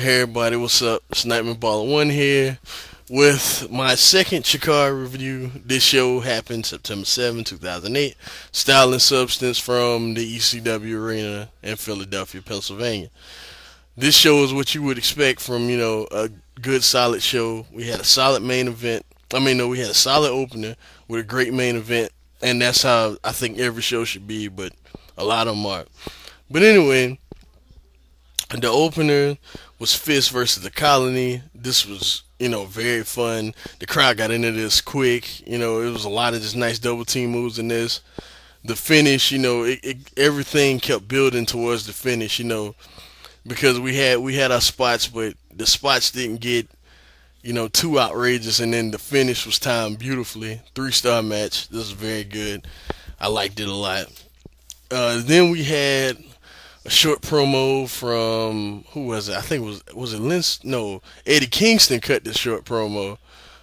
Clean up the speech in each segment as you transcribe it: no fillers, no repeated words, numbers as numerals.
Hey everybody, what's up? It's Nightmare Baller 1 here with my second Chikara review. This show happened September 7, 2008. Style and Substance from the ECW Arena in Philadelphia, Pennsylvania. This show is what you would expect from, a good solid show. We had a solid main event. We had a solid opener with a great main event. And that's how I think every show should be, but a lot of them aren't. But anyway, the opener was F.I.S.T versus the Colony. This was, very fun. The crowd got into this quick. It was a lot of just nice double team moves in this. The finish, everything kept building towards the finish, because we had our spots, but the spots didn't get, too outrageous, and then the finish was timed beautifully. 3-star match. This was very good. I liked it a lot. Then we had a short promo from, who was it? I think was it Lince? No, Eddie Kingston cut this short promo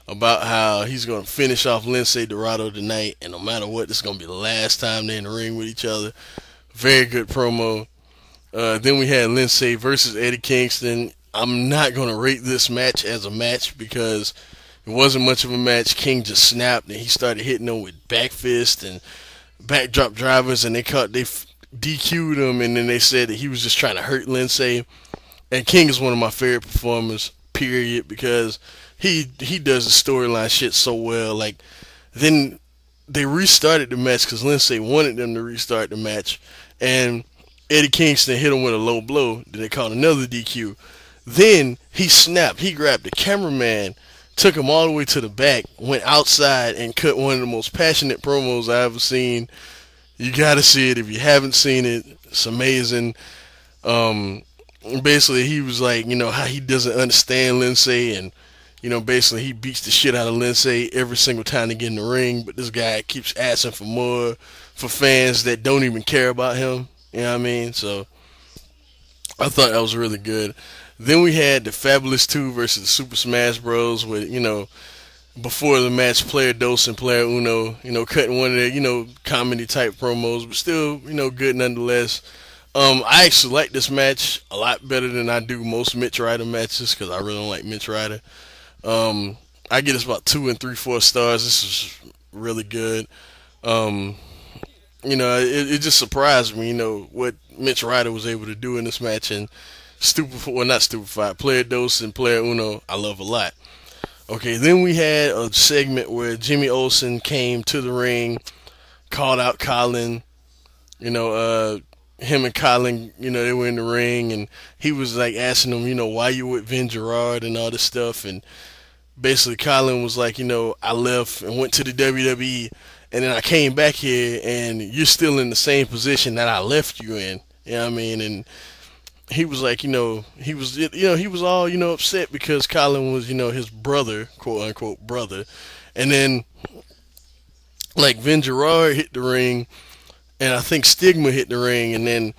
about how he's going to finish off Lince Dorado tonight, and no matter what, this is going to be the last time they're in the ring with each other. Very good promo. Then we had Lince versus Eddie Kingston. I'm not going to rate this match as a match because it wasn't much of a match. King just snapped, and he started hitting him with back fist and backdrop drivers, and they DQ'd him, and then they said that he was just trying to hurt Lince. And King is one of my favorite performers, period, because he does the storyline shit so well. Like, then they restarted the match because Lince wanted them to restart the match, and Eddie Kingston hit him with a low blow. Then they called another DQ. Then he snapped. He grabbed the cameraman, took him all the way to the back, went outside, and cut one of the most passionate promos I ever seen. You gotta see it if you haven't seen it. It's amazing. Basically, he was like, how he doesn't understand Lince, and basically he beats the shit out of Lince every single time they get in the ring. But this guy keeps asking for more for fans that don't even care about him. You know what I mean? So I thought that was really good. Then we had the Fabulous 2 versus the Super Smash Bros. With before the match, Player Dos and Player Uno, cutting one of their, comedy type promos, but still, good nonetheless. I actually like this match a lot better than I do most Mitch Ryder matches because I really don't like Mitch Ryder. I get this about 2 and 3/4 stars. This is really good. It just surprised me, what Mitch Ryder was able to do in this match, and not Stupefied, Player Dos and Player Uno, I love a lot. Okay, then we had a segment where Jimmy Olsen came to the ring, called out Colin. Him and Colin, they were in the ring, and he was like asking him, why you with Gerard and all this stuff. And basically Colin was like, I left and went to the WWE, and then I came back here, and you're still in the same position that I left you in. You know what I mean? And he was like, he was all, upset because Colin was, his brother, quote unquote brother. And then, like, Vin Gerard hit the ring, and I think STIGMA hit the ring, and then,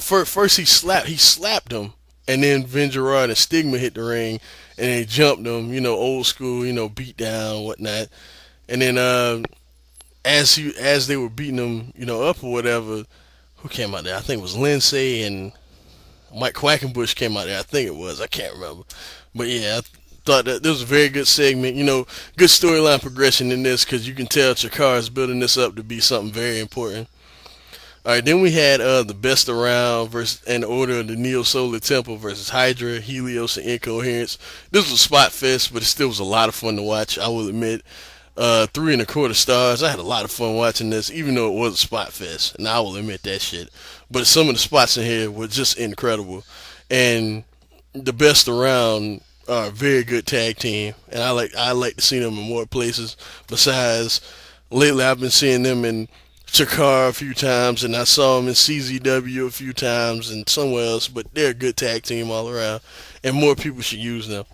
first he slapped him, and then Vin Gerard and STIGMA hit the ring, and they jumped him, old school, beat down, whatnot. And then, as they were beating him, up or whatever, who came out there? I think it was Lince and Mike Quackenbush came out there. I think it was. I can't remember. But yeah, I thought that this was a very good segment. Good storyline progression in this because you can tell Chikara is building this up to be something very important. All right, then we had the Best Around versus and Order of the Neo Solar Temple versus Hydra, Helios, and Incoherence. This was a spot fest, but it still was a lot of fun to watch, I will admit. 3 1/4 stars. I had a lot of fun watching this, even though it was a spot fest, and I will admit that shit. But some of the spots in here were just incredible, and the Best Around are a very good tag team, and I like to see them in more places. Besides, lately I've been seeing them in Chikara a few times, and I saw them in CZW a few times and somewhere else. But they're a good tag team all around, and more people should use them.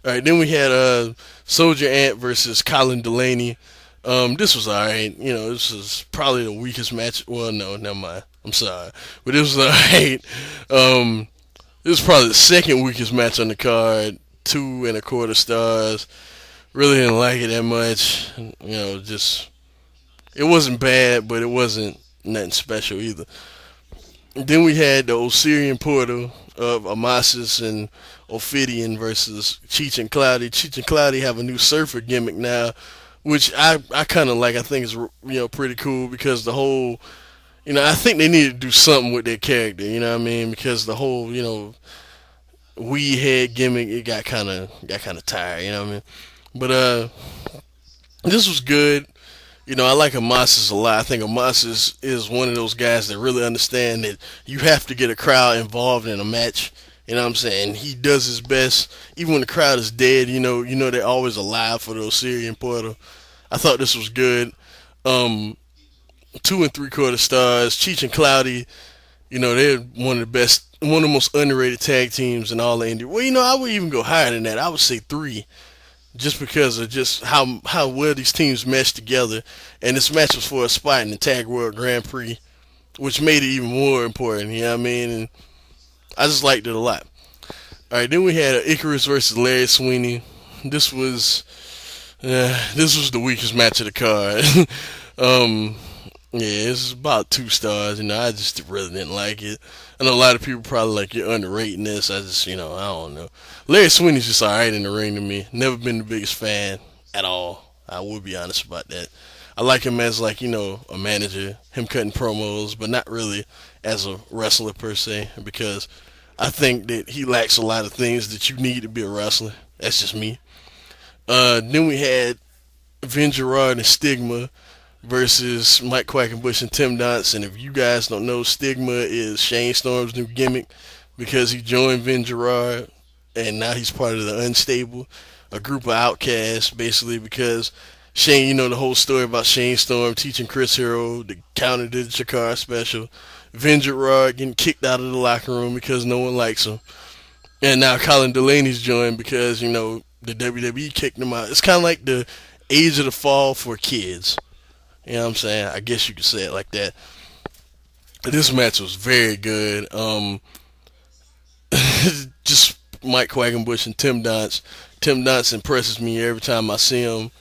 All right, then we had Soldier Ant versus Colin Delaney. This was alright. This was probably the weakest match. Well, no, never mind. I'm sorry, but this was alright. This was probably the second weakest match on the card. 2 1/4 stars. Really didn't like it that much. It wasn't bad, but it wasn't nothing special either. Then we had the Osirian portal of Amasis and Ophidian versus Cheech and Cloudy. Cheech and Cloudy have a new surfer gimmick now, which I kind of like. I think is pretty cool because the whole I think they need to do something with their character. You know what I mean? Because the whole weed head gimmick, it got kind of tired. You know what I mean? But this was good. I like Amasis a lot. I think Amasis is one of those guys that really understand that you have to get a crowd involved in a match. You know what I'm saying? He does his best, even when the crowd is dead. They're always alive for the Osirian portal. I thought this was good. 2 3/4 stars. Cheech and Cloudy, they're one of the best, one of the most underrated tag teams in all the indie. Well, I would even go higher than that. I would say 3. Just because of just how well these teams mesh together. And this match was for a spot in the Tag World Grand Prix, which made it even more important, you know what I mean? And I just liked it a lot. Alright, then we had Icarus versus Larry Sweeney. This was the weakest match of the card. Yeah, it's about 2 stars. I just really didn't like it. I know a lot of people probably like, you're underrating this. I just, I don't know. Larry Sweeney's just alright in the ring to me. Never been the biggest fan at all. I will be honest about that. I like him as a manager, him cutting promos, but not really as a wrestler per se, because I think that he lacks a lot of things that you need to be a wrestler. That's just me. Then we had Gerard and STIGMA versus Mike Quackenbush and Tim Donst. And if you guys don't know, STIGMA is Shane Storm's new gimmick because he joined Gerard and now he's part of the Unstable, a group of outcasts basically, because Shane, the whole story about Shane Storm teaching Chris Hero the counter to the Chikara special, Gerard getting kicked out of the locker room because no one likes him, and now Colin Delaney's joined because the WWE kicked him out. It's kind of like the Age of the Fall for kids. You know what I'm saying? I guess you could say it like that. This match was very good. Just Mike Quackenbush and Tim Donst. Tim Donst impresses me every time I see him.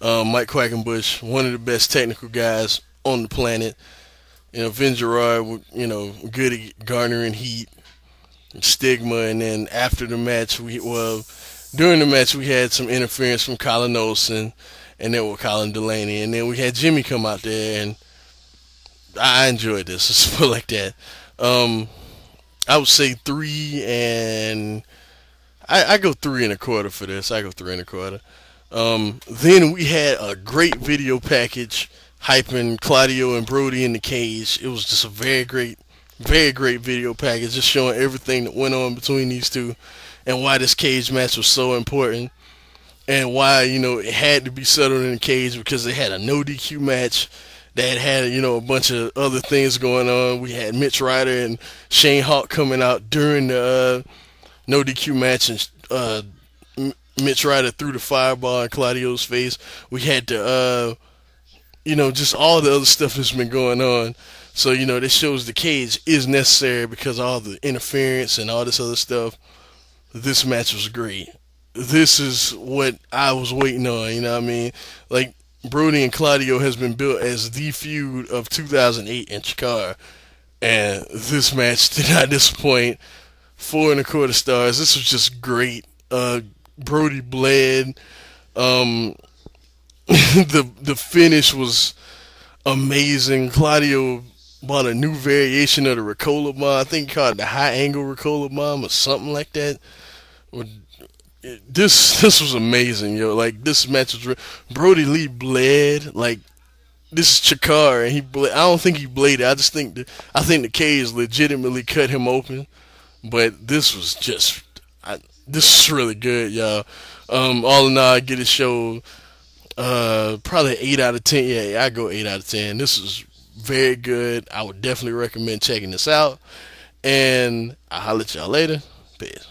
Mike Quackenbush, one of the best technical guys on the planet. Gerard, good at garnering heat, STIGMA, and then after the match, during the match we had some interference from Colin Olsen, and then with Colin Delaney, and then we had Jimmy come out there, and I enjoyed this. Let's put it like that. I would say 3, and I go 3 1/4 for this. I go 3 1/4. Then we had a great video package hyping Claudio and Brodie in the cage. It was just a very great video package, just showing everything that went on between these two and why this cage match was so important. And why, it had to be settled in the cage, because they had a no DQ match that had, a bunch of other things going on. We had Mitch Ryder and Shane Hawk coming out during the no DQ match, and Mitch Ryder threw the fireball in Claudio's face. We had the, just all the other stuff that's been going on. So, this shows the cage is necessary because of all the interference and all this other stuff. This match was great. This is what I was waiting on, you know what I mean? Like, Brodie and Claudio has been built as the feud of 2008 in Chikara, and this match did not disappoint. 4 1/4 stars. This was just great. Brodie bled. The finish was amazing. Claudio bought a new variation of the Ricola bomb. I think he called it the high angle Ricola bomb or something like that. This was amazing, yo. Like, this match was Brodie Lee bled. Like, this is Chikara, and he bled. I don't think he bladed. I think the cage legitimately cut him open. But this was just, this is really good, y'all. All in all, I get a show probably 8 out of 10. Yeah, I go 8 out of 10. This is very good. I would definitely recommend checking this out. And I'll holler at y'all later. Peace.